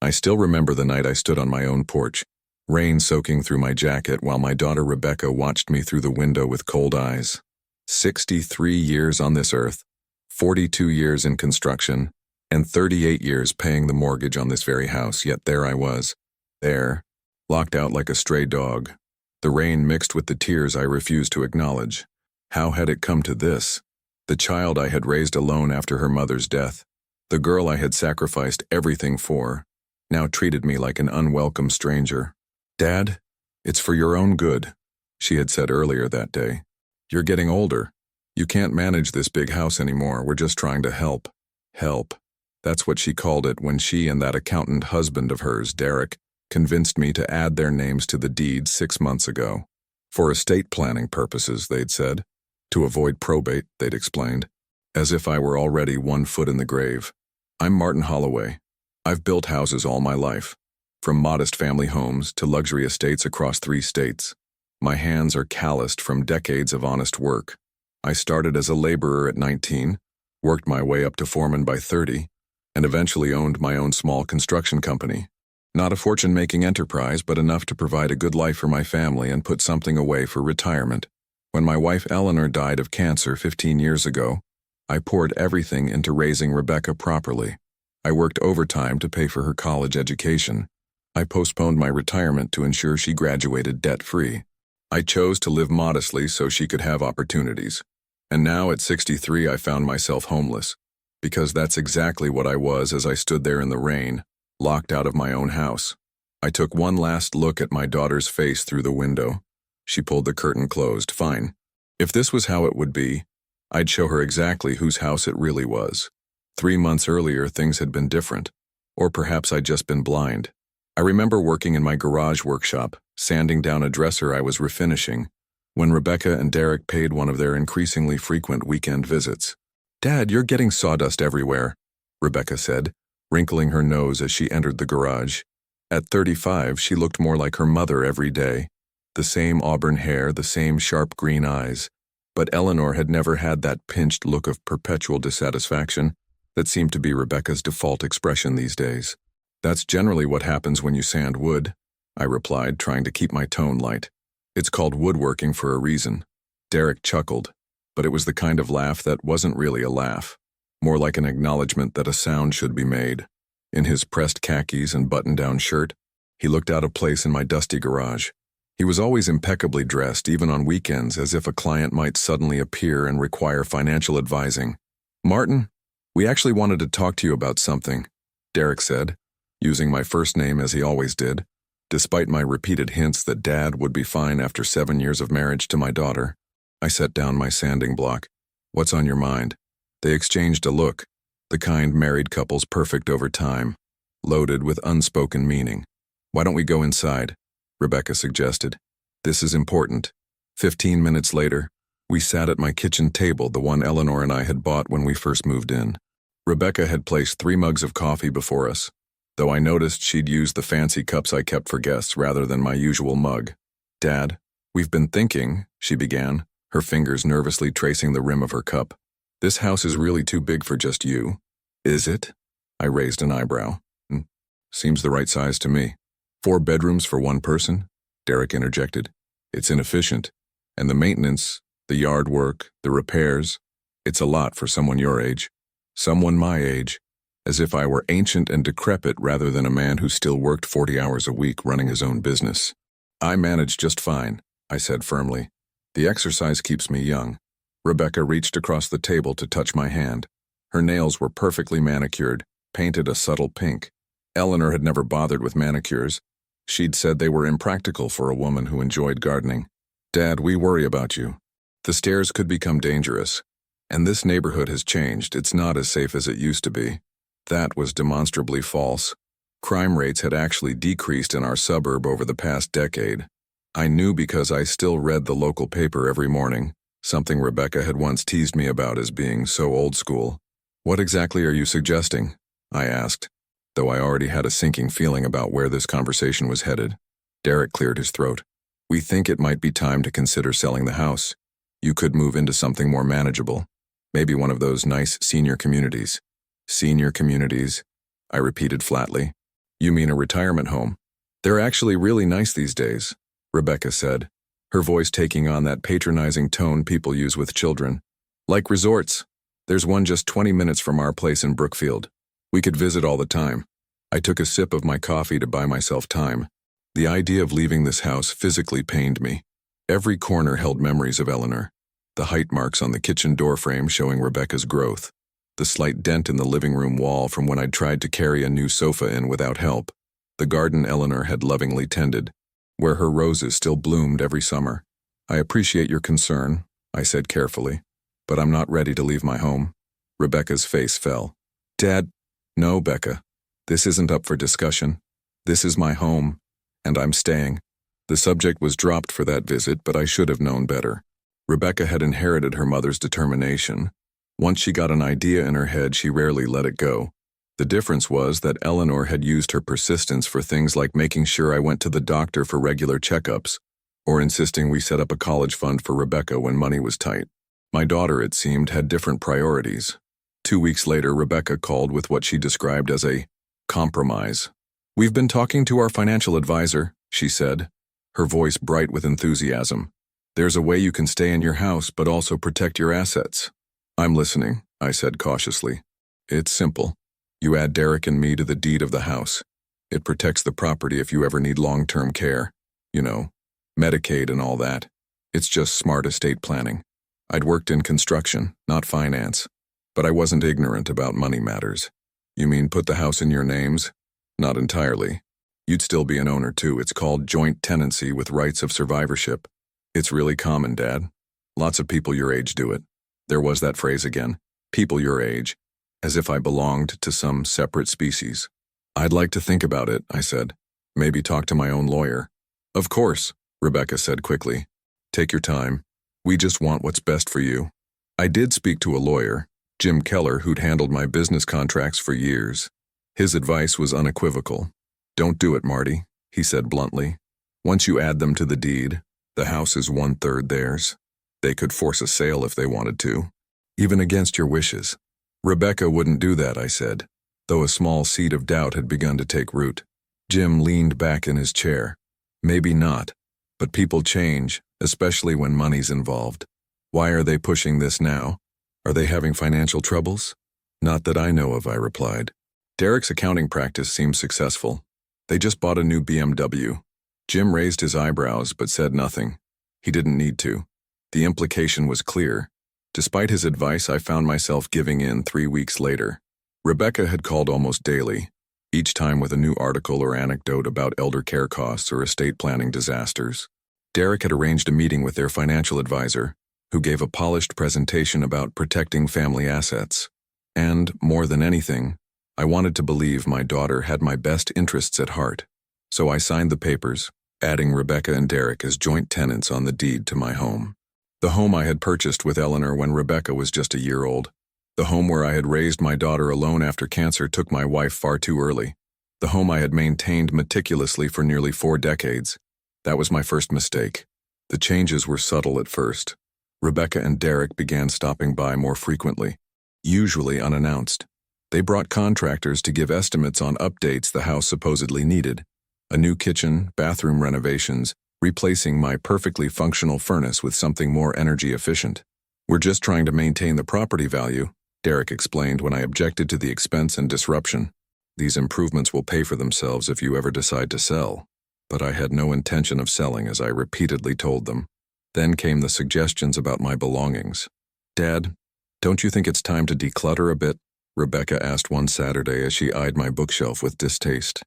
I still remember the night I stood on my own porch, rain soaking through my jacket while my daughter Rebecca watched me through the window with cold eyes. 63 years on this earth, 42 years in construction, and 38 years paying the mortgage on this very house, yet there I was, there, locked out like a stray dog. The rain mixed with the tears I refused to acknowledge. How had it come to this? The child I had raised alone after her mother's death, the girl I had sacrificed everything for, now treated me like an unwelcome stranger. "Dad, it's for your own good," she had said earlier that day. "You're getting older. You can't manage this big house anymore. We're just trying to help." Help. That's what she called it when she and that accountant husband of hers, Derek, convinced me to add their names to the deed 6 months ago. For estate planning purposes, they'd said. To avoid probate, they'd explained. As if I were already 1 foot in the grave. I'm Martin Holloway. I've built houses all my life, from modest family homes to luxury estates across 3 states. My hands are calloused from decades of honest work. I started as a laborer at 19, worked my way up to foreman by 30, and eventually owned my own small construction company. Not a fortune-making enterprise, but enough to provide a good life for my family and put something away for retirement. When my wife Eleanor died of cancer 15 years ago, I poured everything into raising Rebecca properly. I worked overtime to pay for her college education. I postponed my retirement to ensure she graduated debt-free. I chose to live modestly so she could have opportunities. And now at 63 I found myself homeless, because that's exactly what I was as I stood there in the rain, locked out of my own house. I took one last look at my daughter's face through the window. She pulled the curtain closed. Fine. If this was how it would be, I'd show her exactly whose house it really was. 3 months earlier, things had been different. Or perhaps I'd just been blind. I remember working in my garage workshop, sanding down a dresser I was refinishing, when Rebecca and Derek paid one of their increasingly frequent weekend visits. "Dad, you're getting sawdust everywhere," Rebecca said, wrinkling her nose as she entered the garage. At 35, she looked more like her mother every day. The same auburn hair, the same sharp green eyes. But Eleanor had never had that pinched look of perpetual dissatisfaction that seemed to be Rebecca's default expression these days. "That's generally what happens when you sand wood," I replied, trying to keep my tone light. "It's called woodworking for a reason." Derek chuckled, but it was the kind of laugh that wasn't really a laugh, more like an acknowledgement that a sound should be made. In his pressed khakis and button-down shirt, he looked out of place in my dusty garage. He was always impeccably dressed, even on weekends, as if a client might suddenly appear and require financial advising. "Martin, we actually wanted to talk to you about something," Derek said, using my first name as he always did, despite my repeated hints that Dad would be fine after 7 years of marriage to my daughter. I set down my sanding block. "What's on your mind?" They exchanged a look, the kind married couples perfect over time, loaded with unspoken meaning. "Why don't we go inside?" Rebecca suggested. "This is important." 15 minutes later, we sat at my kitchen table, the one Eleanor and I had bought when we first moved in. Rebecca had placed 3 mugs of coffee before us, though I noticed she'd used the fancy cups I kept for guests rather than my usual mug. "Dad, we've been thinking," she began, her fingers nervously tracing the rim of her cup. "This house is really too big for just you." "Is it?" I raised an eyebrow. "Seems the right size to me." 4 bedrooms for 1 person?" Derek interjected. "It's inefficient. And the maintenance, the yard work, the repairs, it's a lot for someone your age." "Someone my age," as if I were ancient and decrepit rather than a man who still worked 40 hours a week running his own business. "I manage just fine," I said firmly. "The exercise keeps me young." Rebecca reached across the table to touch my hand. Her nails were perfectly manicured, painted a subtle pink. Eleanor had never bothered with manicures. She'd said they were impractical for a woman who enjoyed gardening. "Dad, we worry about you. The stairs could become dangerous. And this neighborhood has changed. It's not as safe as it used to be." That was demonstrably false. Crime rates had actually decreased in our suburb over the past decade. I knew because I still read the local paper every morning, something Rebecca had once teased me about as being so old school. "What exactly are you suggesting?" I asked, though I already had a sinking feeling about where this conversation was headed. Derek cleared his throat. "We think it might be time to consider selling the house. You could move into something more manageable. Maybe one of those nice senior communities." "Senior communities," I repeated flatly. You mean a retirement home? They're actually really nice these days, Rebecca said, her voice taking on that patronizing tone people use with children. Like resorts. There's one just 20 minutes from our place in Brookfield. We could visit all the time. I took a sip of my coffee to buy myself time. The idea of leaving this house physically pained me. Every corner held memories of Eleanor. The height marks on the kitchen doorframe showing Rebecca's growth. The slight dent in the living room wall from when I'd tried to carry a new sofa in without help. The garden Eleanor had lovingly tended, where her roses still bloomed every summer. I appreciate your concern, I said carefully, but I'm not ready to leave my home. Rebecca's face fell. Dad, no, Becca. This isn't up for discussion. This is my home, and I'm staying. The subject was dropped for that visit, but I should have known better. Rebecca had inherited her mother's determination. Once she got an idea in her head, she rarely let it go. The difference was that Eleanor had used her persistence for things like making sure I went to the doctor for regular checkups, or insisting we set up a college fund for Rebecca when money was tight. My daughter, it seemed, had different priorities. 2 weeks later, Rebecca called with what she described as a compromise. We've been talking to our financial advisor, she said, her voice bright with enthusiasm. There's a way you can stay in your house but also protect your assets. I'm listening, I said cautiously. It's simple. You add Derek and me to the deed of the house. It protects the property if you ever need long-term care. You know, Medicaid and all that. It's just smart estate planning. I'd worked in construction, not finance, but I wasn't ignorant about money matters. You mean put the house in your names? Not entirely. You'd still be an owner too. It's called joint tenancy with rights of survivorship. It's really common, Dad. Lots of people your age do it. There was that phrase again, people your age, as if I belonged to some separate species. I'd like to think about it, I said. Maybe talk to my own lawyer. Of course, Rebecca said quickly. Take your time. We just want what's best for you. I did speak to a lawyer, Jim Keller, who'd handled my business contracts for years. His advice was unequivocal. Don't do it, Marty, he said bluntly. Once you add them to the deed, the house is 1/3 theirs. They could force a sale if they wanted to, even against your wishes. Rebecca wouldn't do that, I said, though a small seed of doubt had begun to take root. Jim leaned back in his chair. Maybe not, but people change, especially when money's involved. Why are they pushing this now? Are they having financial troubles? Not that I know of, I replied. Derek's accounting practice seems successful. They just bought a new BMW. Jim raised his eyebrows but said nothing. He didn't need to. The implication was clear. Despite his advice, I found myself giving in 3 weeks later. Rebecca had called almost daily, each time with a new article or anecdote about elder care costs or estate planning disasters. Derek had arranged a meeting with their financial advisor, who gave a polished presentation about protecting family assets. And, more than anything, I wanted to believe my daughter had my best interests at heart. So I signed the papers, adding Rebecca and Derek as joint tenants on the deed to my home. The home I had purchased with Eleanor when Rebecca was just a year old. The home where I had raised my daughter alone after cancer took my wife far too early. The home I had maintained meticulously for nearly 4 decades. That was my first mistake. The changes were subtle at first. Rebecca and Derek began stopping by more frequently, usually unannounced. They brought contractors to give estimates on updates the house supposedly needed. A new kitchen, bathroom renovations, replacing my perfectly functional furnace with something more energy efficient. We're just trying to maintain the property value, Derek explained when I objected to the expense and disruption. These improvements will pay for themselves if you ever decide to sell. But I had no intention of selling, as I repeatedly told them. Then came the suggestions about my belongings. Dad, don't you think it's time to declutter a bit? Rebecca asked one Saturday as she eyed my bookshelf with distaste.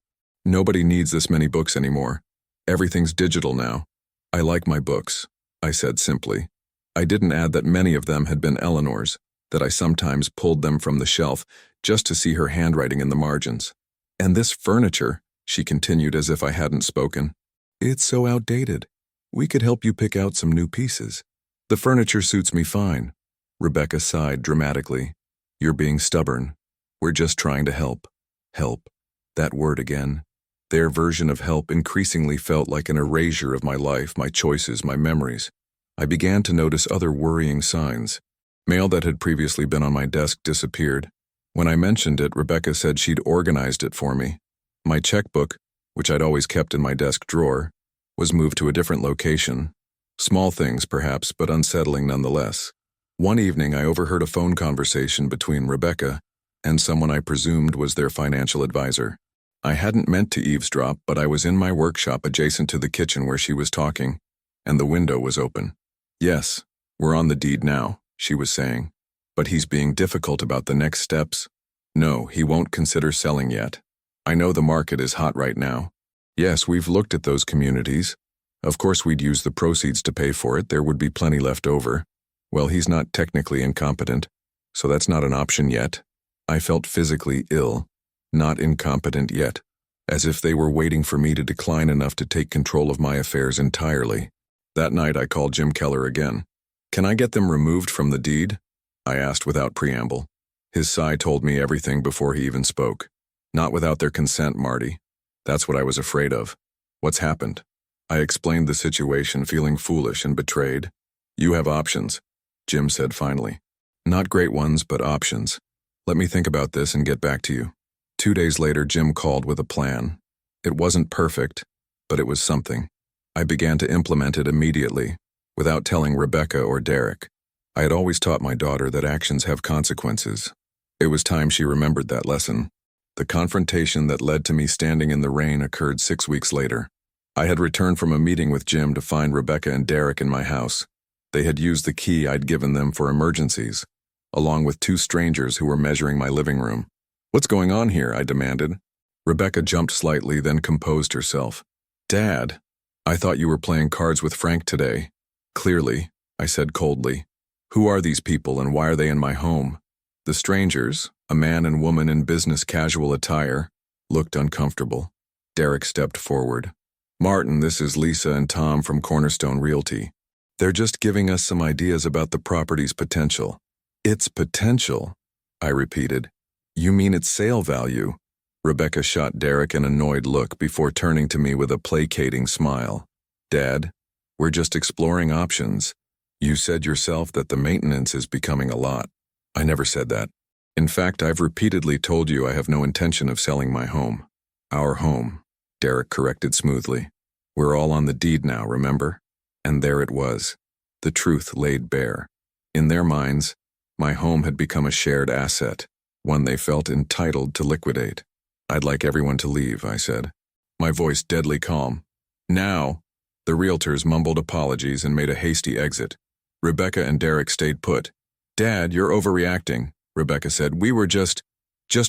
Nobody needs this many books anymore. Everything's digital now. I like my books, I said simply. I didn't add that many of them had been Eleanor's, that I sometimes pulled them from the shelf just to see her handwriting in the margins. And this furniture, she continued as if I hadn't spoken. It's so outdated. We could help you pick out some new pieces. The furniture suits me fine. Rebecca sighed dramatically. You're being stubborn. We're just trying to help. Help. That word again. Their version of help increasingly felt like an erasure of my life, my choices, my memories. I began to notice other worrying signs. Mail that had previously been on my desk disappeared. When I mentioned it, Rebecca said she'd organized it for me. My checkbook, which I'd always kept in my desk drawer, was moved to a different location. Small things, perhaps, but unsettling nonetheless. One evening, I overheard a phone conversation between Rebecca and someone I presumed was their financial advisor. I hadn't meant to eavesdrop, but I was in my workshop adjacent to the kitchen where she was talking, and the window was open. "Yes, we're on the deed now," she was saying. "But he's being difficult about the next steps. No, he won't consider selling yet. I know the market is hot right now. Yes, we've looked at those communities. Of course we'd use the proceeds to pay for it, there would be plenty left over. Well, he's not technically incompetent, so that's not an option yet." I felt physically ill, not incompetent yet, as if they were waiting for me to decline enough to take control of my affairs entirely. That night I called Jim Keller again. "Can I get them removed from the deed?" I asked without preamble. His sigh told me everything before he even spoke. "Not without their consent, Marty. That's what I was afraid of." "What's happened?" I explained the situation, feeling foolish and betrayed. "You have options," Jim said finally. "Not great ones, but options. Let me think about this and get back to you." 2 days later, Jim called with a plan. It wasn't perfect, but it was something. I began to implement it immediately, without telling Rebecca or Derek. I had always taught my daughter that actions have consequences. It was time she remembered that lesson. The confrontation that led to me standing in the rain occurred 6 weeks later. I had returned from a meeting with Jim to find Rebecca and Derek in my house. They had used the key I'd given them for emergencies, along with 2 strangers who were measuring my living room. "What's going on here?" I demanded. Rebecca jumped slightly, then composed herself. "Dad, I thought you were playing cards with Frank today." "Clearly," I said coldly. "Who are these people and why are they in my home?" The strangers, a man and woman in business casual attire, looked uncomfortable. Derek stepped forward. "Martin, this is Lisa and Tom from Cornerstone Realty. They're just giving us some ideas about the property's potential." "Its potential?" I repeated. "You mean its sale value?" Rebecca shot Derek an annoyed look before turning to me with a placating smile. "Dad, we're just exploring options. You said yourself that the maintenance is becoming a lot." "I never said that. In fact, I've repeatedly told you I have no intention of selling my home." "Our home," Derek corrected smoothly. "We're all on the deed now, remember?" And there it was. The truth laid bare. In their minds, my home had become a shared asset, one they felt entitled to liquidate. "I'd like everyone to leave," I said, my voice deadly calm. "Now!" The realtors mumbled apologies and made a hasty exit. Rebecca and Derek stayed put. "Dad, you're overreacting," Rebecca said. "We were just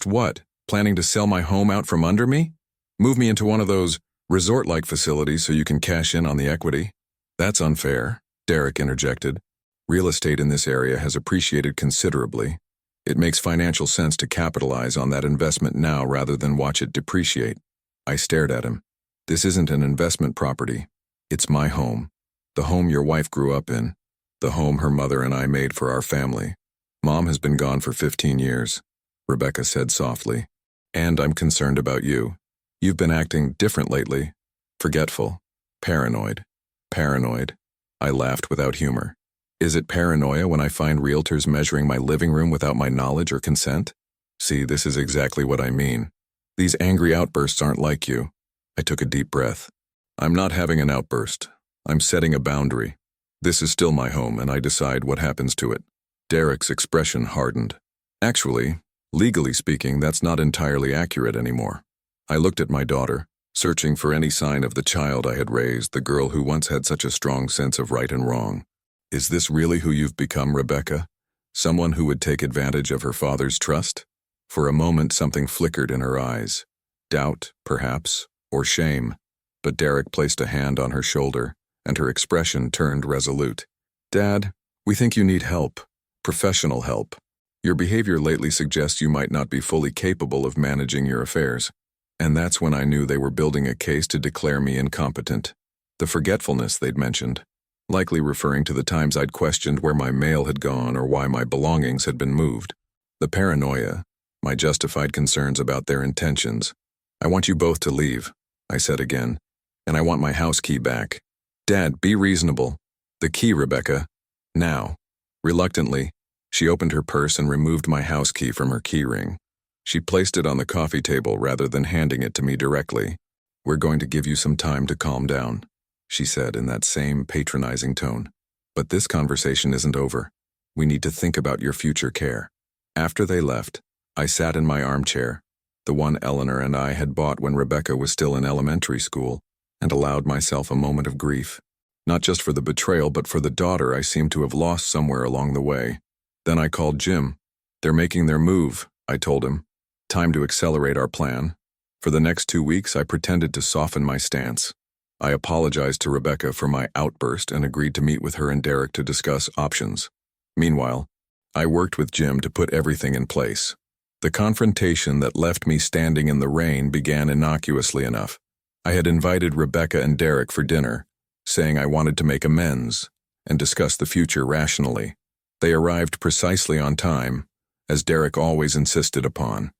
what? Planning to sell my home out from under me? Move me into one of those resort-like facilities so you can cash in on the equity?" "That's unfair," Derek interjected. "Real estate in this area has appreciated considerably. It makes financial sense to capitalize on that investment now rather than watch it depreciate." I stared at him. "This isn't an investment property. It's my home. The home your wife grew up in. The home her mother and I made for our family. Mom has been gone for 15 years, Rebecca said softly. "And I'm concerned about you. You've been acting different lately. Forgetful. Paranoid." "Paranoid?" I laughed without humor. "Is it paranoia when I find realtors measuring my living room without my knowledge or consent? See, this is exactly what I mean. These angry outbursts aren't like you." I took a deep breath. "I'm not having an outburst. I'm setting a boundary. This is still my home, and I decide what happens to it." Derek's expression hardened. "Actually, legally speaking, that's not entirely accurate anymore." I looked at my daughter, searching for any sign of the child I had raised, the girl who once had such a strong sense of right and wrong. "Is this really who you've become, Rebecca? Someone who would take advantage of her father's trust?" For a moment something flickered in her eyes. Doubt, perhaps, or shame. But Derek placed a hand on her shoulder, and her expression turned resolute. "Dad, we think you need help. Professional help. Your behavior lately suggests you might not be fully capable of managing your affairs." And that's when I knew they were building a case to declare me incompetent. The forgetfulness they'd mentioned, likely referring to the times I'd questioned where my mail had gone or why my belongings had been moved. The paranoia, my justified concerns about their intentions. "I want you both to leave," I said again, "and I want my house key back." "Dad, be reasonable." "The key, Rebecca. Now." Reluctantly, she opened her purse and removed my house key from her key ring. She placed it on the coffee table rather than handing it to me directly. "We're going to give you some time to calm down," she said in that same patronizing tone. "But this conversation isn't over. We need to think about your future care." After they left, I sat in my armchair, the one Eleanor and I had bought when Rebecca was still in elementary school, and allowed myself a moment of grief. Not just for the betrayal, but for the daughter I seemed to have lost somewhere along the way. Then I called Jim. "They're making their move," I told him. "Time to accelerate our plan." For the next 2 weeks, I pretended to soften my stance. I apologized to Rebecca for my outburst and agreed to meet with her and Derek to discuss options. Meanwhile, I worked with Jim to put everything in place. The confrontation that left me standing in the rain began innocuously enough. I had invited Rebecca and Derek for dinner, saying I wanted to make amends and discuss the future rationally. They arrived precisely on time, as Derek always insisted upon.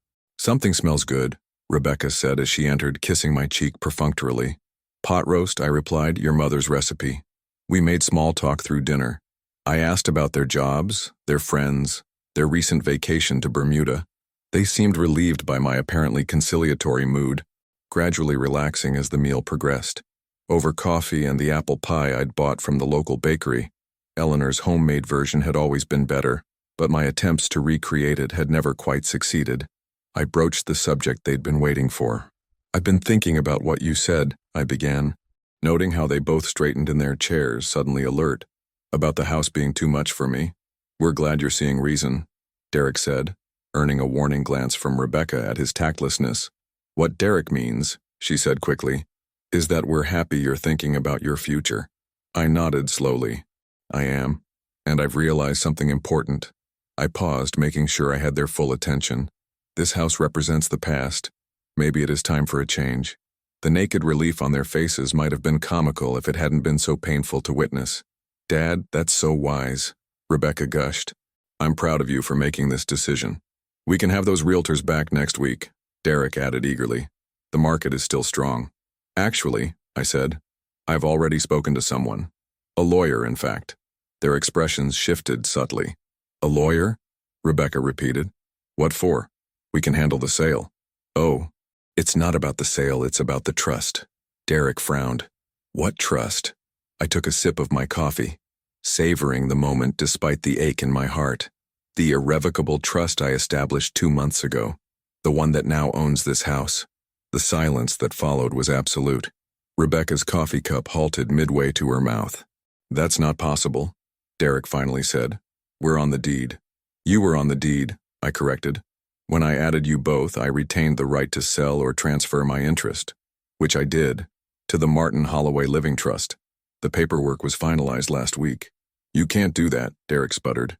"Something smells good," Rebecca said as she entered, kissing my cheek perfunctorily. "Pot roast," I replied, "your mother's recipe." We made small talk through dinner. I asked about their jobs, their friends, their recent vacation to Bermuda. They seemed relieved by my apparently conciliatory mood, gradually relaxing as the meal progressed. Over coffee and the apple pie I'd bought from the local bakery, Eleanor's homemade version had always been better, but my attempts to recreate it had never quite succeeded. I broached the subject they'd been waiting for. "I've been thinking about what you said," I began, noting how they both straightened in their chairs, suddenly alert. "About the house being too much for me." "We're glad you're seeing reason," Derek said, earning a warning glance from Rebecca at his tactlessness. "What Derek means," she said quickly, "is that we're happy you're thinking about your future." I nodded slowly. "I am, and I've realized something important." I paused, making sure I had their full attention. "This house represents the past. Maybe it is time for a change." The naked relief on their faces might have been comical if it hadn't been so painful to witness. "Dad, that's so wise," Rebecca gushed. "I'm proud of you for making this decision." "We can have those realtors back next week," Derek added eagerly. "The market is still strong." "Actually," I said, "I've already spoken to someone. A lawyer, in fact." Their expressions shifted subtly. "A lawyer?" Rebecca repeated. "What for?" "We can handle the sale." "Oh, it's not about the sale, it's about the trust." Derek frowned. "What trust?" I took a sip of my coffee, savoring the moment despite the ache in my heart. "The irrevocable trust I established 2 months ago, the one that now owns this house." The silence that followed was absolute. Rebecca's coffee cup halted midway to her mouth. "That's not possible," Derek finally said. "We're on the deed." "You were on the deed," I corrected. "When I added you both, I retained the right to sell or transfer my interest, which I did, to the Martin Holloway Living Trust. The paperwork was finalized last week." "You can't do that," Derek sputtered,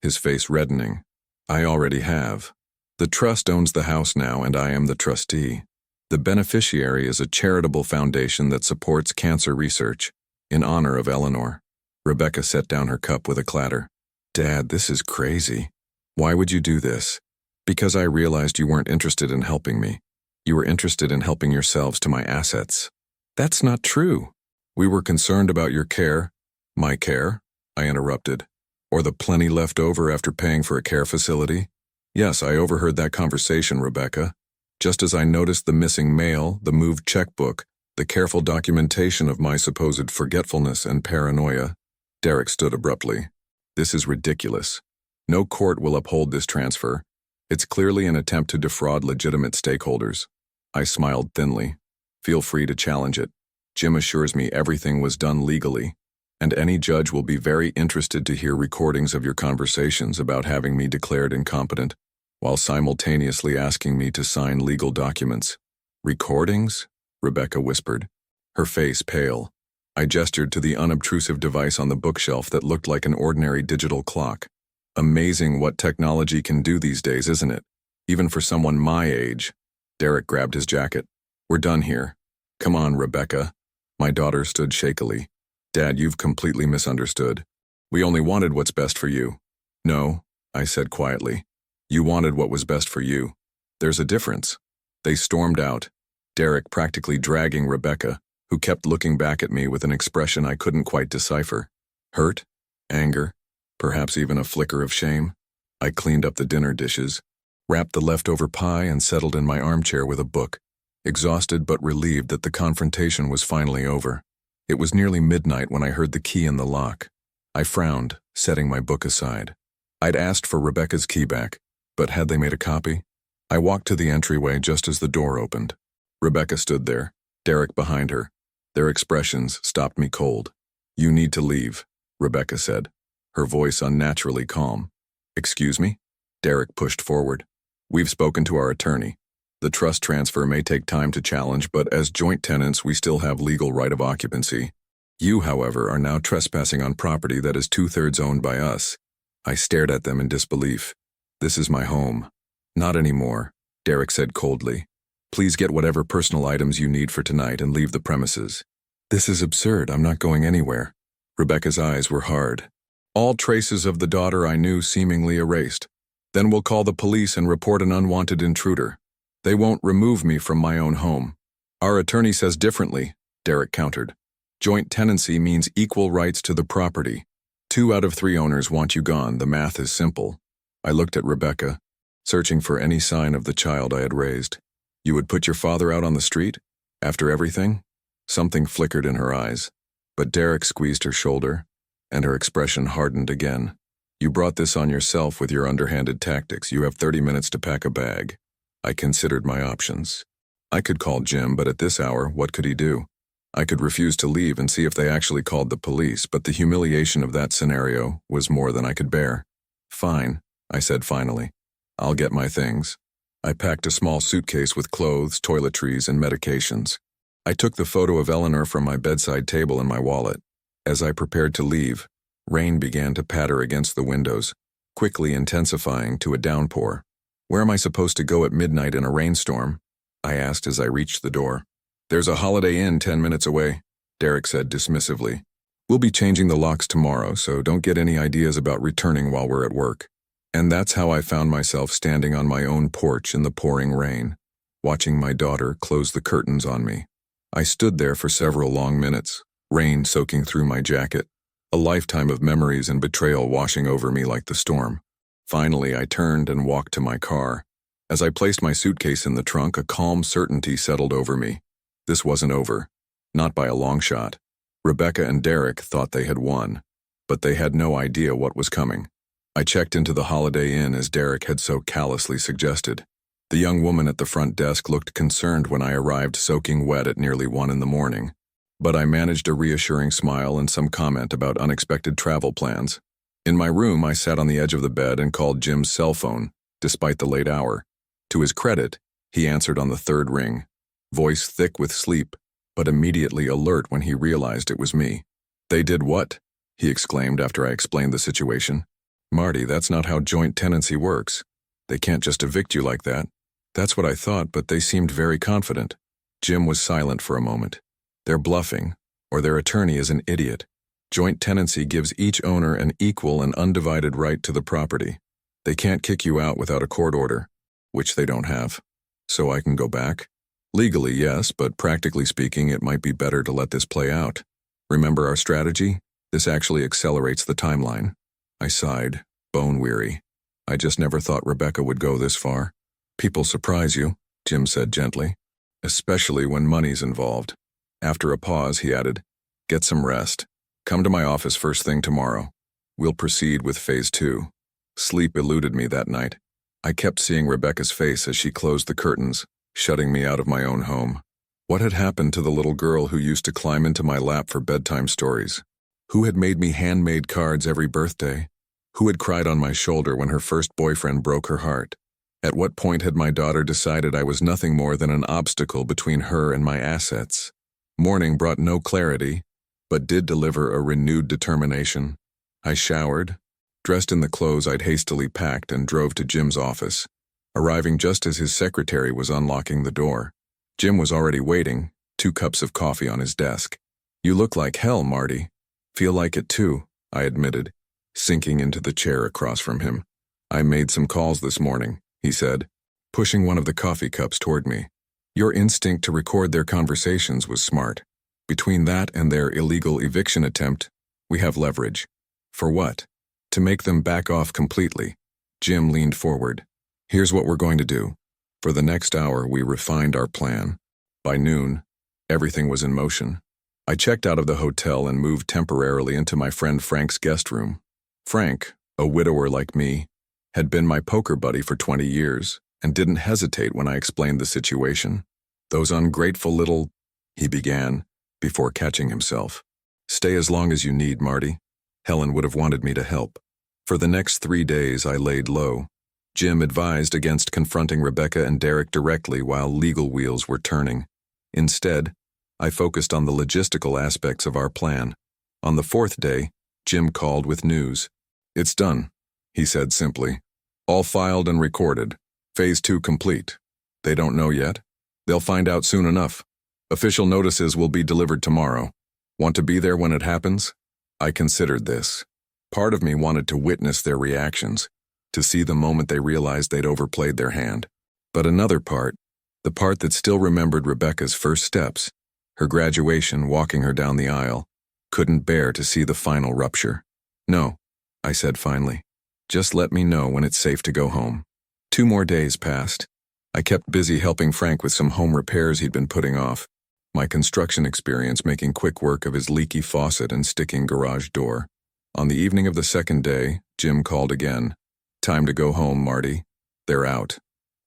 his face reddening. "I already have. The trust owns the house now, and I am the trustee. The beneficiary is a charitable foundation that supports cancer research, in honor of Eleanor." Rebecca set down her cup with a clatter. "Dad, this is crazy. Why would you do this?" "Because I realized you weren't interested in helping me. You were interested in helping yourselves to my assets." "That's not true." "We were concerned about your care." "My care?" I interrupted. "Or the plenty left over after paying for a care facility?" "Yes, I overheard that conversation, Rebecca. Just as I noticed the missing mail, the moved checkbook, the careful documentation of my supposed forgetfulness and paranoia." Derek stood abruptly. "This is ridiculous. No court will uphold this transfer. It's clearly an attempt to defraud legitimate stakeholders." I smiled thinly. "Feel free to challenge it. Jim assures me everything was done legally, and any judge will be very interested to hear recordings of your conversations about having me declared incompetent, while simultaneously asking me to sign legal documents." "Recordings?" Rebecca whispered, her face pale. I gestured to the unobtrusive device on the bookshelf that looked like an ordinary digital clock. "Amazing what technology can do these days, isn't it? Even for someone my age." Derek grabbed his jacket. "We're done here. Come on, Rebecca." My daughter stood shakily. "Dad, you've completely misunderstood. We only wanted what's best for you." "No," I said quietly. "You wanted what was best for you. There's a difference." They stormed out, Derek practically dragging Rebecca, who kept looking back at me with an expression I couldn't quite decipher. Hurt? Anger? Perhaps even a flicker of shame? I cleaned up the dinner dishes. wrapped the leftover pie and settled in my armchair with a book, exhausted but relieved that the confrontation was finally over. It was nearly midnight when I heard the key in the lock. I frowned, setting my book aside. I'd asked for Rebecca's key back, but had they made a copy? I walked to the entryway just as the door opened. Rebecca stood there, Derek behind her. Their expressions stopped me cold. "You need to leave," Rebecca said, her voice unnaturally calm. "Excuse me?" Derek pushed forward. "We've spoken to our attorney. The trust transfer may take time to challenge, but as joint tenants we still have legal right of occupancy. You, however, are now trespassing on property that is 2/3 owned by us." I stared at them in disbelief. "This is my home." "Not anymore," Derek said coldly. "Please get whatever personal items you need for tonight and leave the premises." "This is absurd. I'm not going anywhere." Rebecca's eyes were hard. "All traces of the daughter I knew seemingly erased. Then we'll call the police and report an unwanted intruder. They won't remove me from my own home." "Our attorney says differently," Derek countered. "Joint tenancy means equal rights to the property. 2 out of 3 owners want you gone. The math is simple." I looked at Rebecca, searching for any sign of the child I had raised. "You would put your father out on the street? After everything?" Something flickered in her eyes, but Derek squeezed her shoulder, and her expression hardened again. "You brought this on yourself with your underhanded tactics. You have 30 minutes to pack a bag." I considered my options. I could call Jim, but at this hour, what could he do? I could refuse to leave and see if they actually called the police, but the humiliation of that scenario was more than I could bear. "Fine," I said finally. "I'll get my things." I packed a small suitcase with clothes, toiletries, and medications. I took the photo of Eleanor from my bedside table in my wallet. As I prepared to leave, rain began to patter against the windows, quickly intensifying to a downpour. "Where am I supposed to go at midnight in a rainstorm?" I asked as I reached the door. "There's a Holiday Inn 10 minutes away," Derek said dismissively. "We'll be changing the locks tomorrow, so don't get any ideas about returning while we're at work." And that's how I found myself standing on my own porch in the pouring rain, watching my daughter close the curtains on me. I stood there for several long minutes, rain soaking through my jacket, a lifetime of memories and betrayal washing over me like the storm. Finally, I turned and walked to my car. As I placed my suitcase in the trunk, a calm certainty settled over me. This wasn't over. Not by a long shot. Rebecca and Derek thought they had won, but they had no idea what was coming. I checked into the Holiday Inn as Derek had so callously suggested. The young woman at the front desk looked concerned when I arrived soaking wet at nearly 1 in the morning. But I managed a reassuring smile and some comment about unexpected travel plans. In my room, I sat on the edge of the bed and called Jim's cell phone, despite the late hour. To his credit, he answered on the 3rd ring, voice thick with sleep, but immediately alert when he realized it was me. "They did what?" he exclaimed after I explained the situation. "Marty, that's not how joint tenancy works. They can't just evict you like that." "That's what I thought, but they seemed very confident." Jim was silent for a moment. "They're bluffing, or their attorney is an idiot. Joint tenancy gives each owner an equal and undivided right to the property. They can't kick you out without a court order, which they don't have. So I can go back? Legally, yes, but practically speaking, it might be better to let this play out. Remember our strategy? This actually accelerates the timeline." I sighed, bone-weary. I just never thought Rebecca would go this far. "People surprise you," Jim said gently, "especially when money's involved." After a pause, he added, "Get some rest. Come to my office first thing tomorrow. We'll proceed with phase 2. Sleep eluded me that night. I kept seeing Rebecca's face as she closed the curtains, shutting me out of my own home. What had happened to the little girl who used to climb into my lap for bedtime stories? Who had made me handmade cards every birthday? Who had cried on my shoulder when her first boyfriend broke her heart? At what point had my daughter decided I was nothing more than an obstacle between her and my assets? Morning brought no clarity, but did deliver a renewed determination. I showered, dressed in the clothes I'd hastily packed, and drove to Jim's office, arriving just as his secretary was unlocking the door. Jim was already waiting, 2 cups of coffee on his desk. "You look like hell, Marty." "Feel like it too," I admitted, sinking into the chair across from him. "I made some calls this morning," he said, pushing one of the coffee cups toward me. "Your instinct to record their conversations was smart. Between that and their illegal eviction attempt, we have leverage." "For what?" "To make them back off completely." Jim leaned forward. Here's what we're going to do. For the next hour, we refined our plan. By noon, everything was in motion. I checked out of the hotel and moved temporarily into my friend Frank's guest room. Frank, a widower like me, had been my poker buddy for 20 years and didn't hesitate when I explained the situation. Those ungrateful little, he began, before catching himself. Stay as long as you need, Marty. Helen would have wanted me to help. For the next 3 days, I laid low. Jim advised against confronting Rebecca and Derek directly while legal wheels were turning. Instead, I focused on the logistical aspects of our plan. On the 4th day, Jim called with news. It's done, he said simply. All filed and recorded. Phase 2 complete. They don't know yet. They'll find out soon enough. Official notices will be delivered tomorrow. Want to be there when it happens? I considered this. Part of me wanted to witness their reactions, to see the moment they realized they'd overplayed their hand. But another part, the part that still remembered Rebecca's first steps, her graduation walking her down the aisle, couldn't bear to see the final rupture. No, I said finally. Just let me know when it's safe to go home. 2 more days passed. I kept busy helping Frank with some home repairs he'd been putting off, my construction experience making quick work of his leaky faucet and sticking garage door. On the evening of the 2nd day, Jim called again. Time to go home, Marty. They're out.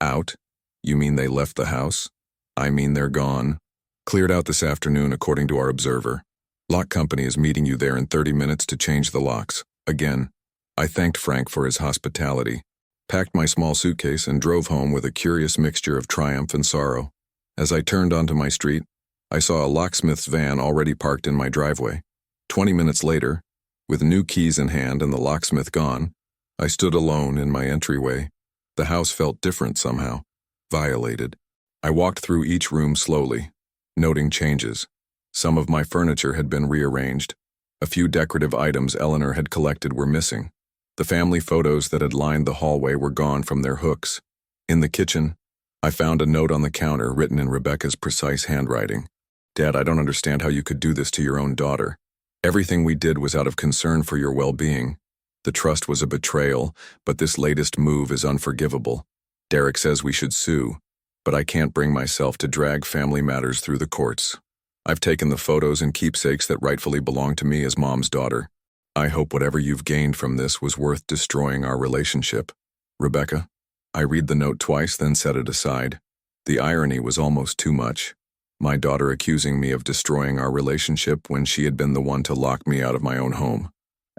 Out? You mean they left the house? I mean they're gone. Cleared out this afternoon according to our observer. Lock company is meeting you there in 30 minutes to change the locks. Again. I thanked Frank for his hospitality, packed my small suitcase and drove home with a curious mixture of triumph and sorrow. As I turned onto my street, I saw a locksmith's van already parked in my driveway. 20 minutes later, with new keys in hand and the locksmith gone, I stood alone in my entryway. The house felt different somehow, violated. I walked through each room slowly, noting changes. Some of my furniture had been rearranged. A few decorative items Eleanor had collected were missing. The family photos that had lined the hallway were gone from their hooks. In the kitchen, I found a note on the counter written in Rebecca's precise handwriting. Dad, I don't understand how you could do this to your own daughter. Everything we did was out of concern for your well-being. The trust was a betrayal, but this latest move is unforgivable. Derek says we should sue, but I can't bring myself to drag family matters through the courts. I've taken the photos and keepsakes that rightfully belong to me as Mom's daughter. I hope whatever you've gained from this was worth destroying our relationship. Rebecca? I read the note twice, then set it aside. The irony was almost too much. My daughter accusing me of destroying our relationship when she had been the one to lock me out of my own home.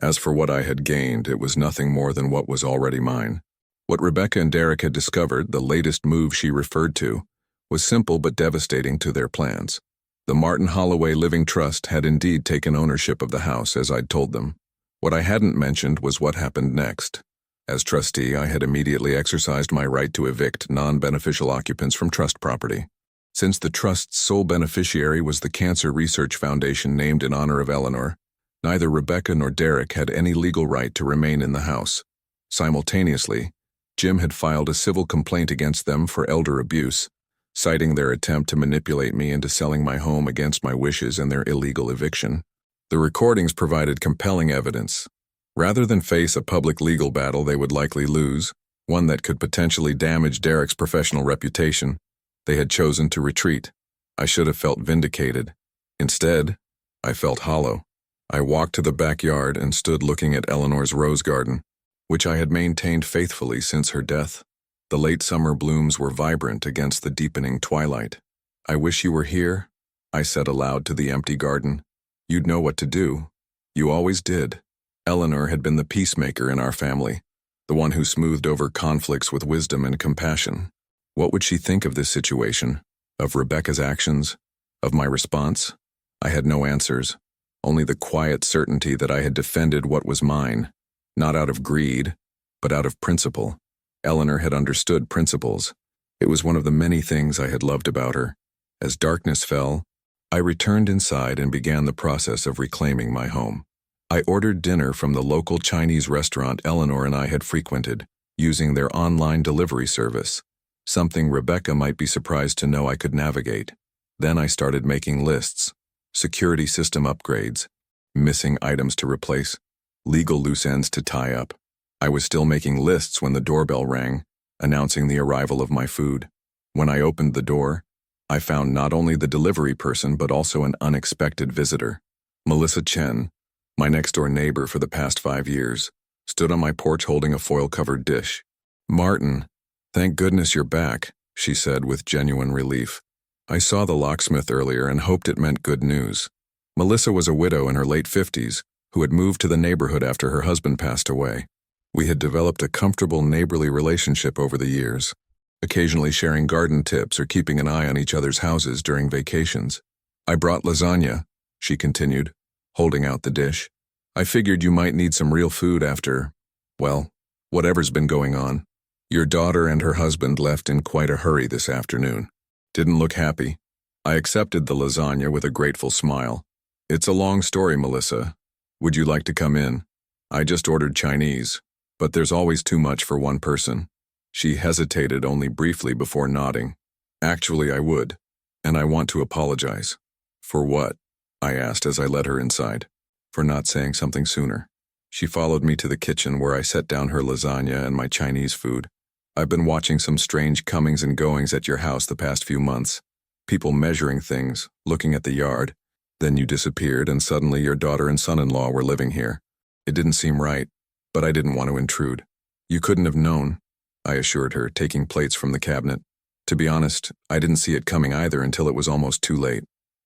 As for what I had gained, it was nothing more than what was already mine. What Rebecca and Derek had discovered, the latest move she referred to, was simple but devastating to their plans. The Martin Holloway Living Trust had indeed taken ownership of the house, as I'd told them. What I hadn't mentioned was what happened next. As trustee, I had immediately exercised my right to evict non-beneficial occupants from trust property. Since the trust's sole beneficiary was the Cancer Research Foundation named in honor of Eleanor, neither Rebecca nor Derek had any legal right to remain in the house. Simultaneously, Jim had filed a civil complaint against them for elder abuse, citing their attempt to manipulate me into selling my home against my wishes and their illegal eviction. The recordings provided compelling evidence. Rather than face a public legal battle they would likely lose, one that could potentially damage Derek's professional reputation, they had chosen to retreat. I should have felt vindicated. Instead, I felt hollow. I walked to the backyard and stood looking at Eleanor's rose garden, which I had maintained faithfully since her death. The late summer blooms were vibrant against the deepening twilight. I wish you were here, I said aloud to the empty garden. You'd know what to do. You always did. Eleanor had been the peacemaker in our family, the one who smoothed over conflicts with wisdom and compassion. What would she think of this situation? Of Rebecca's actions? Of my response? I had no answers, only the quiet certainty that I had defended what was mine, not out of greed, but out of principle. Eleanor had understood principles. It was one of the many things I had loved about her. As darkness fell, I returned inside and began the process of reclaiming my home. I ordered dinner from the local Chinese restaurant Eleanor and I had frequented, using their online delivery service, something Rebecca might be surprised to know I could navigate. Then I started making lists, security system upgrades, missing items to replace, legal loose ends to tie up. I was still making lists when the doorbell rang. announcing the arrival of my food. When I opened the door, I found not only the delivery person but also an unexpected visitor. Melissa Chen, my next-door neighbor for the past 5 years, stood on my porch holding a foil-covered dish. "Martin, thank goodness you're back," she said with genuine relief. "I saw the locksmith earlier and hoped it meant good news." Melissa was a widow in her late 50s who had moved to the neighborhood after her husband passed away. We had developed a comfortable neighborly relationship over the years, occasionally sharing garden tips or keeping an eye on each other's houses during vacations. "I brought lasagna," she continued, holding out the dish. "I figured you might need some real food after, well, whatever's been going on. Your daughter and her husband left in quite a hurry this afternoon. Didn't look happy." I accepted the lasagna with a grateful smile. "It's a long story, Melissa. Would you like to come in? I just ordered Chinese, but there's always too much for one person." She hesitated only briefly before nodding. "Actually, I would, and I want to apologize." "For what?" I asked as I led her inside. "For not saying something sooner." She followed me to the kitchen where I set down her lasagna and my Chinese food. "I've been watching some strange comings and goings at your house the past few months. People measuring things, looking at the yard. Then you disappeared and suddenly your daughter and son-in-law were living here. It didn't seem right, but I didn't want to intrude." "You couldn't have known," I assured her, taking plates from the cabinet. "To be honest, I didn't see it coming either until it was almost too late."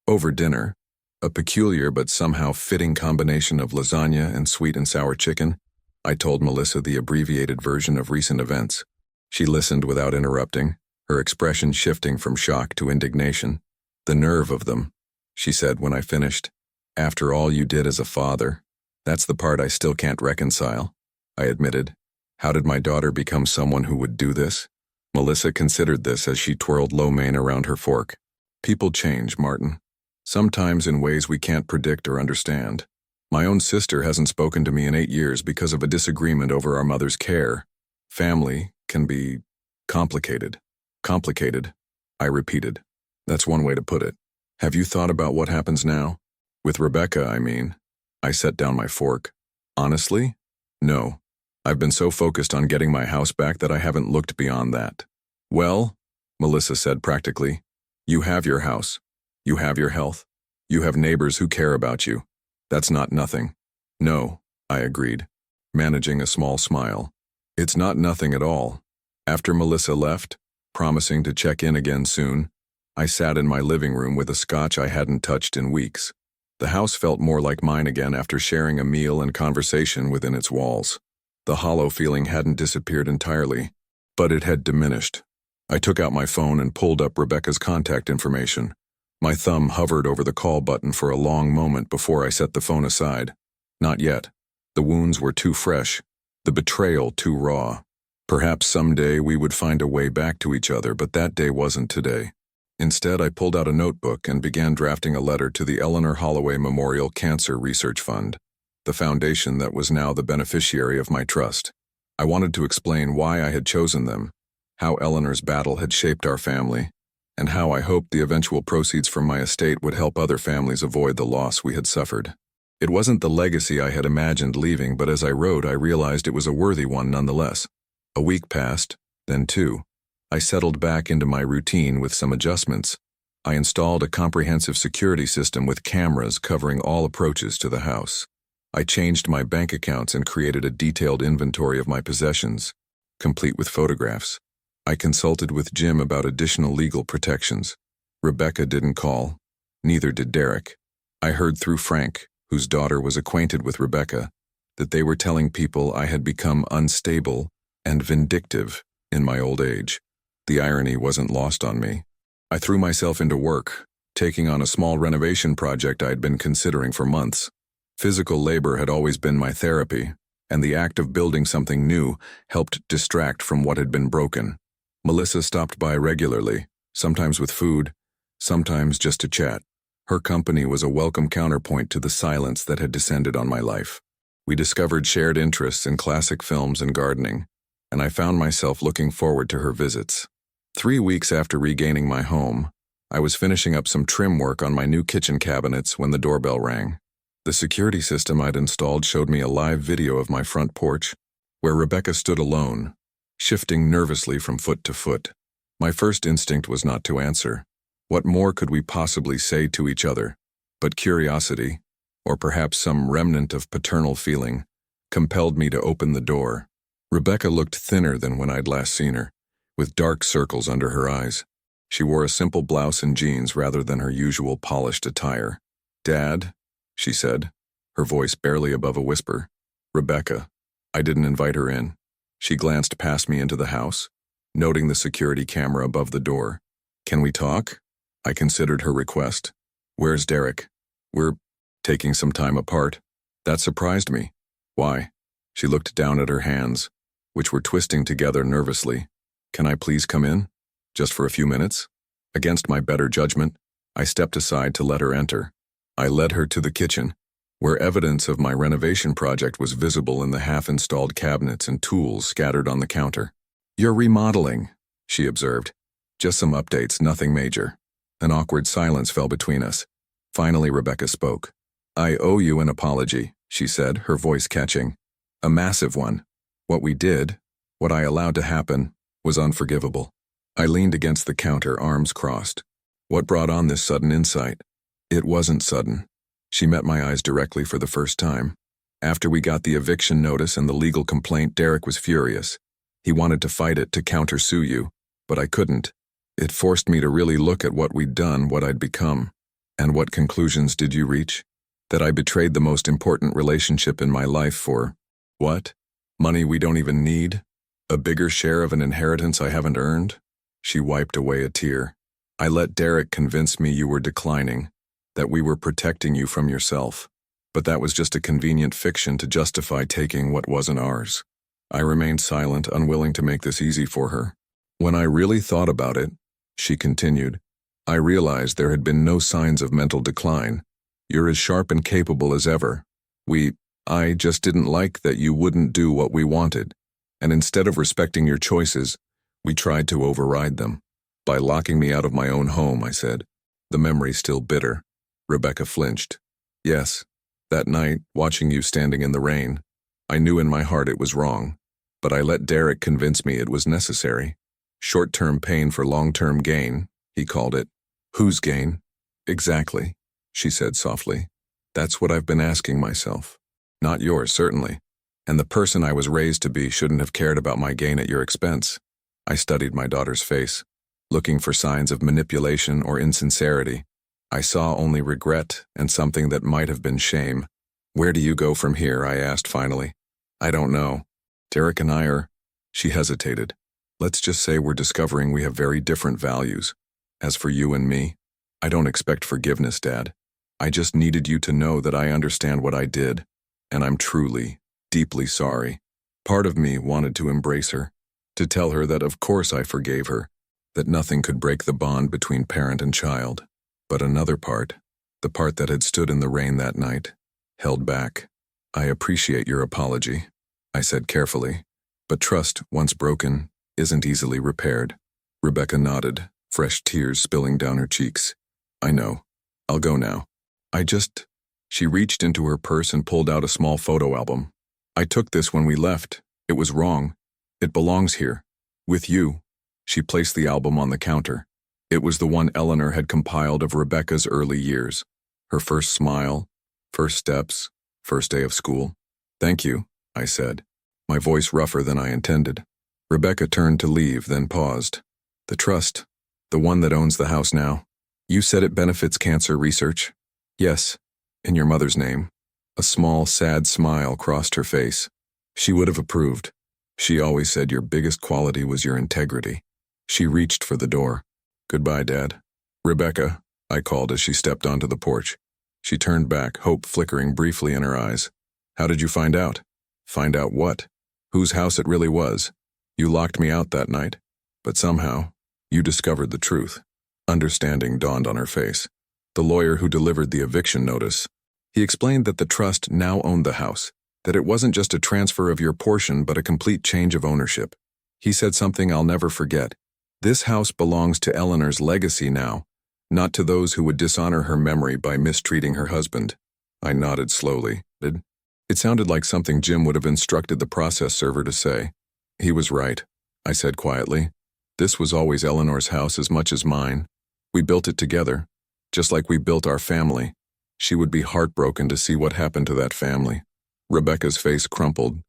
Over dinner, a peculiar but somehow fitting combination of lasagna and sweet and sour chicken, I told Melissa the abbreviated version of recent events. She listened without interrupting, her expression shifting from shock to indignation. "The nerve of them," she said when I finished. "After all you did as a father. That's the part I still can't reconcile," I admitted. "How did my daughter become someone who would do this?" Melissa considered this as she twirled lo mein around her fork. "People change, Martin. Sometimes in ways we can't predict or understand. My own sister hasn't spoken to me in 8 years because of a disagreement over our mother's care. Family can be complicated." "Complicated," I repeated. "That's one way to put it. Have you thought about what happens now? With Rebecca, I mean." I set down my fork. "Honestly? No. I've been so focused on getting my house back that I haven't looked beyond that." "Well," Melissa said practically, "you have your house. You have your health. You have neighbors who care about you. That's not nothing." "No," I agreed, managing a small smile. "It's not nothing at all." After Melissa left, promising to check in again soon, I sat in my living room with a scotch I hadn't touched in weeks. The house felt more like mine again after sharing a meal and conversation within its walls. The hollow feeling hadn't disappeared entirely, but it had diminished. I took out my phone and pulled up Rebecca's contact information. My thumb hovered over the call button for a long moment before I set the phone aside. Not yet. The wounds were too fresh, the betrayal too raw. Perhaps someday we would find a way back to each other, but that day wasn't today. Instead, I pulled out a notebook and began drafting a letter to the Eleanor Holloway Memorial Cancer Research Fund, the foundation that was now the beneficiary of my trust. I wanted to explain why I had chosen them, how Eleanor's battle had shaped our family, and how I hoped the eventual proceeds from my estate would help other families avoid the loss we had suffered. It wasn't the legacy I had imagined leaving, but as I wrote, I realized it was a worthy one nonetheless. A week passed, then 2. I settled back into my routine with some adjustments. I installed a comprehensive security system with cameras covering all approaches to the house. I changed my bank accounts and created a detailed inventory of my possessions, complete with photographs. I consulted with Jim about additional legal protections. Rebecca didn't call. Neither did Derek. I heard through Frank, whose daughter was acquainted with Rebecca, that they were telling people I had become unstable and vindictive in my old age. The irony wasn't lost on me. I threw myself into work, taking on a small renovation project I had been considering for months. Physical labor had always been my therapy, and the act of building something new helped distract from what had been broken. Melissa stopped by regularly, sometimes with food, sometimes just to chat. Her company was a welcome counterpoint to the silence that had descended on my life. We discovered shared interests in classic films and gardening, and I found myself looking forward to her visits. 3 weeks after regaining my home, I was finishing up some trim work on my new kitchen cabinets when the doorbell rang. The security system I'd installed showed me a live video of my front porch, where Rebecca stood alone, shifting nervously from foot to foot. My first instinct was not to answer. What more could we possibly say to each other? But curiosity, or perhaps some remnant of paternal feeling, compelled me to open the door. Rebecca looked thinner than when I'd last seen her, with dark circles under her eyes. She wore a simple blouse and jeans rather than her usual polished attire. "Dad," she said, her voice barely above a whisper. "Rebecca." I didn't invite her in. She glanced past me into the house, noting the security camera above the door. "Can we talk?" I considered her request. "Where's Derek?" "We're taking some time apart." That surprised me. "Why?" She looked down at her hands, which were twisting together nervously. "Can I please come in? Just for a few minutes?" Against my better judgment, I stepped aside to let her enter. I led her to the kitchen, where evidence of my renovation project was visible in the half-installed cabinets and tools scattered on the counter. "You're remodeling," she observed. "Just some updates, nothing major." An awkward silence fell between us. Finally, Rebecca spoke. "I owe you an apology," she said, her voice catching. "A massive one. What we did, what I allowed to happen, was unforgivable." I leaned against the counter, arms crossed. What brought on this sudden insight? It wasn't sudden. She met my eyes directly for the first time. After we got the eviction notice and the legal complaint, Derek was furious. He wanted to fight it, to countersue you, but I couldn't. It forced me to really look at what we'd done, what I'd become. "And what conclusions did you reach?" "That I betrayed the most important relationship in my life for, what? Money we don't even need? A bigger share of an inheritance I haven't earned?" She wiped away a tear. "I let Derek convince me you were declining, that we were protecting you from yourself. But that was just a convenient fiction to justify taking what wasn't ours." I remained silent, unwilling to make this easy for her. "When I really thought about it," she continued, "I realized there had been no signs of mental decline. You're as sharp and capable as ever. I just didn't like that you wouldn't do what we wanted. And instead of respecting your choices, we tried to override them. By locking me out of my own home," I said, the memory still bitter. Rebecca flinched. "Yes, that night, watching you standing in the rain, I knew in my heart it was wrong. But I let Derek convince me it was necessary. Short-term pain for long-term gain, he called it." "Whose gain?" "Exactly," she said softly. "That's what I've been asking myself. Not yours, certainly. And the person I was raised to be shouldn't have cared about my gain at your expense." I studied my daughter's face, looking for signs of manipulation or insincerity. I saw only regret and something that might have been shame. "Where do you go from here?" I asked finally. "I don't know. Derek and I are—" She hesitated. "Let's just say we're discovering we have very different values. As for you and me, I don't expect forgiveness, Dad. I just needed you to know that I understand what I did, and I'm truly, deeply sorry." Part of me wanted to embrace her, to tell her that of course I forgave her, that nothing could break the bond between parent and child. But another part, the part that had stood in the rain that night, held back. "I appreciate your apology," I said carefully, "but trust, once broken, isn't easily repaired." Rebecca nodded, fresh tears spilling down her cheeks. "I know. I'll go now. She reached into her purse and pulled out a small photo album. "I took this when we left. It was wrong. It belongs here. With you." She placed the album on the counter. It was the one Eleanor had compiled of Rebecca's early years. Her first smile, first steps, first day of school. "Thank you," I said, my voice rougher than I intended. Rebecca turned to leave, then paused. "The trust, the one that owns the house now. You said it benefits cancer research?" "Yes, in your mother's name." A small, sad smile crossed her face. She would have approved. She always said your biggest quality was your integrity. She reached for the door. "Goodbye, Dad." "Rebecca," I called as she stepped onto the porch. She turned back, hope flickering briefly in her eyes. "How did you find out?" "Find out what?" "Whose house it really was. You locked me out that night. But somehow, you discovered the truth." Understanding dawned on her face. "The lawyer who delivered the eviction notice. He explained that the trust now owned the house, that it wasn't just a transfer of your portion but a complete change of ownership. He said something I'll never forget. This house belongs to Eleanor's legacy now, not to those who would dishonor her memory by mistreating her husband." I nodded slowly. It sounded like something Jim would have instructed the process server to say. He was right. I said quietly. This was always Eleanor's house as much as mine. We built it together, just like we built our family. She would be heartbroken to see what happened to that family. Rebecca's face crumpled.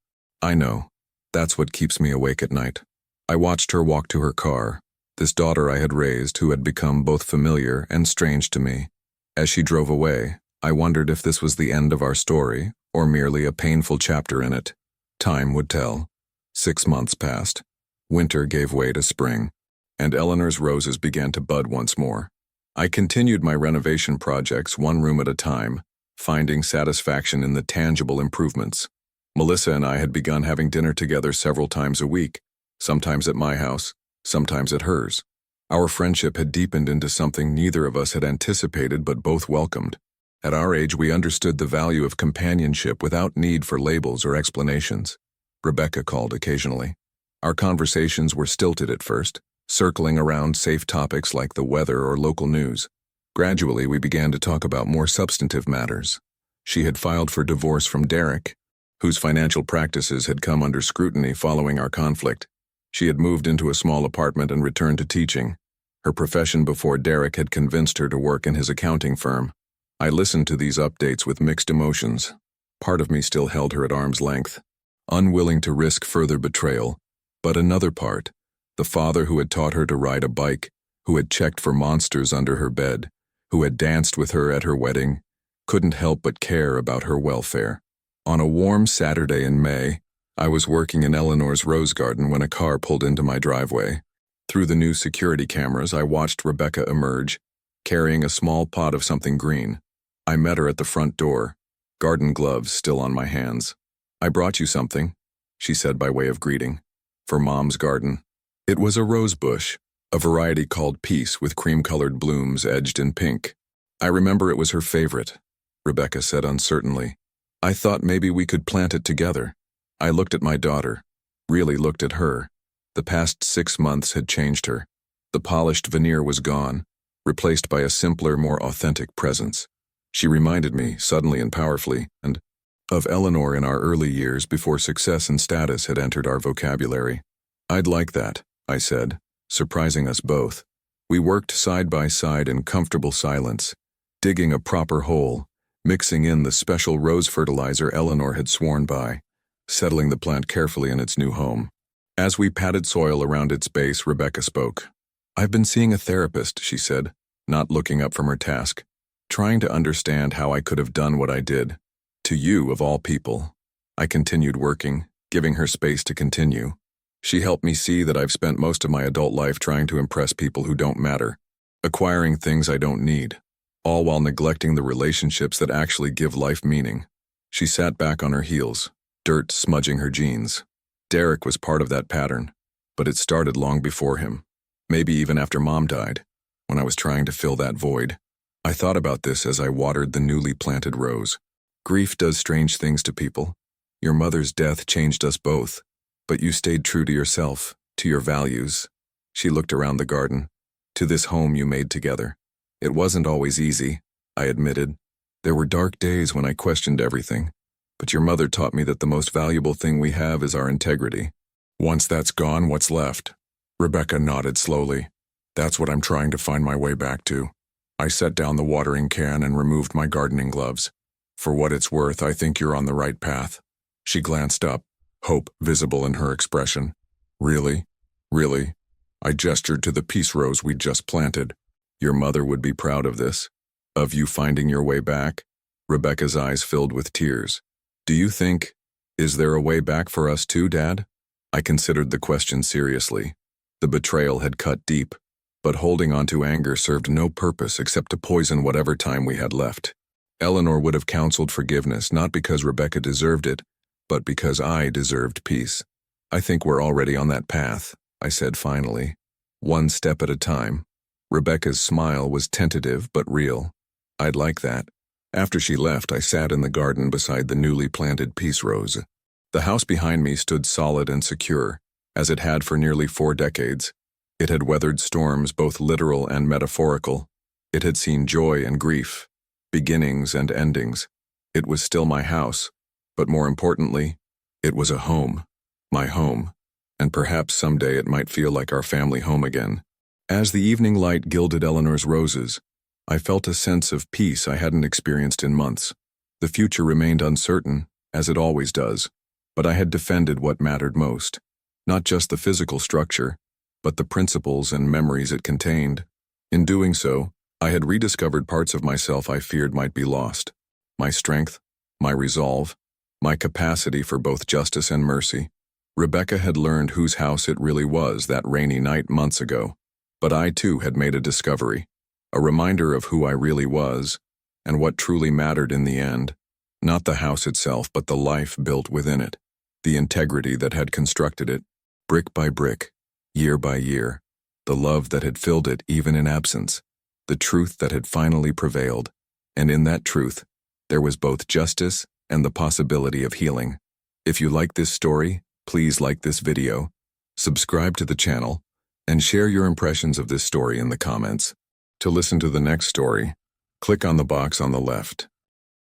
I know. That's what keeps me awake at night. I watched her walk to her car, this daughter I had raised who had become both familiar and strange to me. As she drove away, I wondered if this was the end of our story or merely a painful chapter in it. Time would tell. 6 months passed. Winter gave way to spring, and Eleanor's roses began to bud once more. I continued my renovation projects one room at a time, finding satisfaction in the tangible improvements. Melissa and I had begun having dinner together several times a week, sometimes at my house, sometimes at hers. Our friendship had deepened into something neither of us had anticipated but both welcomed. At our age, we understood the value of companionship without need for labels or explanations. Rebecca called occasionally. Our conversations were stilted at first, circling around safe topics like the weather or local news. Gradually, we began to talk about more substantive matters. She had filed for divorce from Derek, whose financial practices had come under scrutiny following our conflict. She had moved into a small apartment and returned to teaching. Her profession before Derek had convinced her to work in his accounting firm. I listened to these updates with mixed emotions. Part of me still held her at arm's length, unwilling to risk further betrayal, but another part, the father who had taught her to ride a bike, who had checked for monsters under her bed, who had danced with her at her wedding, couldn't help but care about her welfare. On a warm Saturday in May, I was working in Eleanor's rose garden when a car pulled into my driveway. Through the new security cameras, I watched Rebecca emerge, carrying a small pot of something green. I met her at the front door, garden gloves still on my hands. "I brought you something," she said by way of greeting. "For Mom's garden." It was a rose bush, a variety called Peace with cream-colored blooms edged in pink. "I remember it was her favorite," Rebecca said uncertainly. "I thought maybe we could plant it together." I looked at my daughter, really looked at her. The past 6 months had changed her. The polished veneer was gone, replaced by a simpler, more authentic presence. She reminded me, suddenly and powerfully, of Eleanor in our early years before success and status had entered our vocabulary. "I'd like that," I said, surprising us both. We worked side by side in comfortable silence, digging a proper hole, mixing in the special rose fertilizer Eleanor had sworn by, settling the plant carefully in its new home. As we patted soil around its base, Rebecca spoke. "I've been seeing a therapist," she said, not looking up from her task, "trying to understand how I could have done what I did. To you, of all people." I continued working, giving her space to continue. She helped me see that I've spent most of my adult life trying to impress people who don't matter, acquiring things I don't need, all while neglecting the relationships that actually give life meaning. She sat back on her heels, dirt smudging her jeans. Derek was part of that pattern, but it started long before him, maybe even after Mom died, when I was trying to fill that void. I thought about this as I watered the newly planted rose. Grief does strange things to people. Your mother's death changed us both, but you stayed true to yourself, to your values. She looked around the garden, to this home you made together. It wasn't always easy, I admitted. There were dark days when I questioned everything, but your mother taught me that the most valuable thing we have is our integrity. Once that's gone, what's left? Rebecca nodded slowly. That's what I'm trying to find my way back to. I set down the watering can and removed my gardening gloves. For what it's worth, I think you're on the right path. She glanced up, hope visible in her expression. Really? Really? I gestured to the peace rose we'd just planted. Your mother would be proud of this. Of you finding your way back? Rebecca's eyes filled with tears. Do you think, is there a way back for us too, Dad? I considered the question seriously. The betrayal had cut deep, but holding on to anger served no purpose except to poison whatever time we had left. Eleanor would have counseled forgiveness not because Rebecca deserved it, but because I deserved peace. I think we're already on that path, I said finally. One step at a time. Rebecca's smile was tentative but real. I'd like that. After she left, I sat in the garden beside the newly planted peace rose. The house behind me stood solid and secure, as it had for nearly 4 decades. It had weathered storms both literal and metaphorical. It had seen joy and grief, beginnings and endings. It was still my house, but more importantly, it was a home. My home. and perhaps someday it might feel like our family home again. As the evening light gilded Eleanor's roses, I felt a sense of peace I hadn't experienced in months. The future remained uncertain, as it always does, but I had defended what mattered most. Not just the physical structure, but the principles and memories it contained. In doing so, I had rediscovered parts of myself I feared might be lost. My strength, my resolve, my capacity for both justice and mercy. Rebecca had learned whose house it really was that rainy night months ago, but I too had made a discovery, a reminder of who I really was, and what truly mattered in the end. Not the house itself, but the life built within it, the integrity that had constructed it, brick by brick, year by year, the love that had filled it even in absence, the truth that had finally prevailed, and in that truth, there was both justice and the possibility of healing. If you like this story, please like this video, subscribe to the channel, and share your impressions of this story in the comments. To listen to the next story, click on the box on the left.